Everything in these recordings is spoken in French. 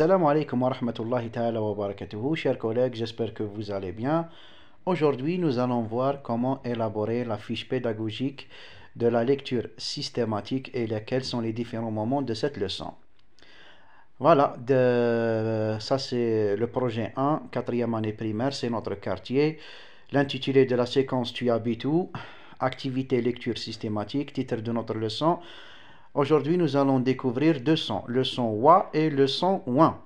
Assalamu alaikum wa rahmatullahi ta'ala wa barakatuhu. Chers collègues, j'espère que vous allez bien. Aujourd'hui, nous allons voir comment élaborer la fiche pédagogique de la lecture systématique et quels sont les différents moments de cette leçon. Voilà, ça c'est le projet 1, 4e année primaire, c'est notre quartier. L'intitulé de la séquence Tu habites où? Activité lecture systématique, titre de notre leçon. Aujourd'hui, nous allons découvrir deux sons, le son wa et le son ouin.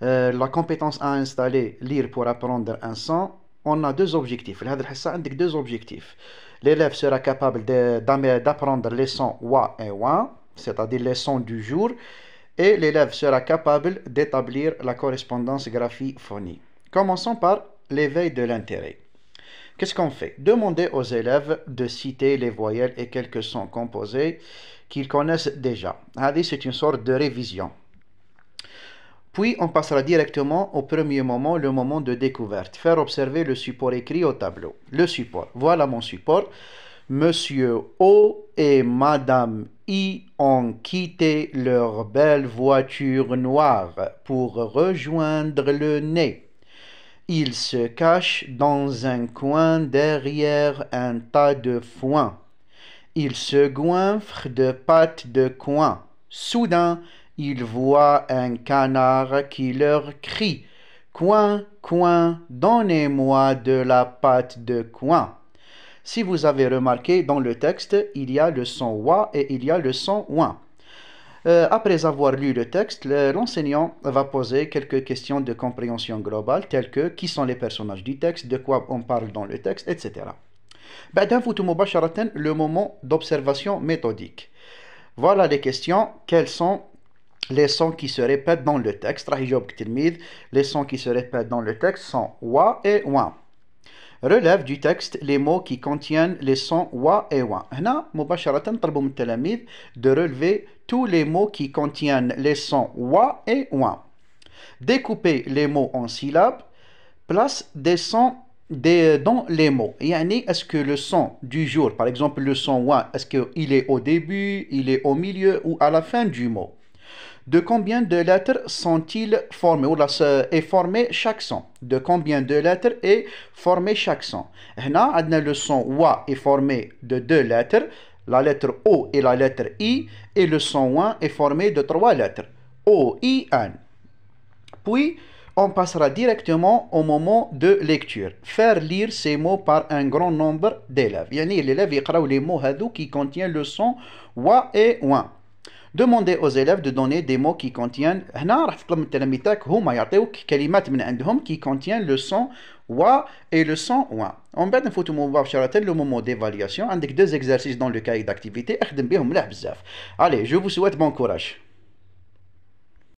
La compétence à installer, lire pour apprendre un son, on a deux objectifs. Deux objectifs. L'élève sera capable d'apprendre les sons wa et ouin, c'est-à-dire les sons du jour, et l'élève sera capable d'établir la correspondance graphie-phonie. Commençons par l'éveil de l'intérêt. Qu'est-ce qu'on fait? Demandez aux élèves de citer les voyelles et quelques sons composés qu'ils connaissent déjà. C'est une sorte de révision. Puis, on passera directement au premier moment, le moment de découverte. Faire observer le support écrit au tableau. Le support. Voilà mon support. Monsieur O et Madame I ont quitté leur belle voiture noire pour rejoindre le nez. Ils se cachent dans un coin derrière un tas de foin. Ils se goinfrent de pâte de coin. Soudain, ils voient un canard qui leur crie « Coin, coin, donnez-moi de la pâte de coin ». Si vous avez remarqué, dans le texte, il y a le son « wa » et il y a le son « ouin ». Après avoir lu le texte, l'enseignant va poser quelques questions de compréhension globale, telles que qui sont les personnages du texte, de quoi on parle dans le texte, etc. Le moment d'observation méthodique. Voilà les questions. Quels sont les sons qui se répètent dans le texte? Les sons qui se répètent dans le texte sont wa et ouin. Relève du texte les mots qui contiennent les sons wa et ouin. هنا مباشرة نطلبوا من التلاميذ de relever tous les mots qui contiennent les sons wa et ouin. Découper les mots en syllabes. Place des sons dans les mots. Est-ce que le son du jour, par exemple le son wa, est-ce qu'il est au début, il est au milieu ou à la fin du mot? De combien de lettres sont-ils formés? Ou est formé chaque son? De combien de lettres est formé chaque son? Le son wa est formé de deux lettres, la lettre O et la lettre I, et le son wa est formé de trois lettres, O, I, N. Puis, on passera directement au moment de lecture. Faire lire ces mots par un grand nombre d'élèves. L'élève يقرأ les mots qui contiennent le son wa et ouin. Demandez aux élèves de donner des mots qui contiennent qui contiennent le son wa et le son ouin. On va le moment d'évaluation. Avec deux exercices dans le cahier d'activité. Allez, je vous souhaite bon courage.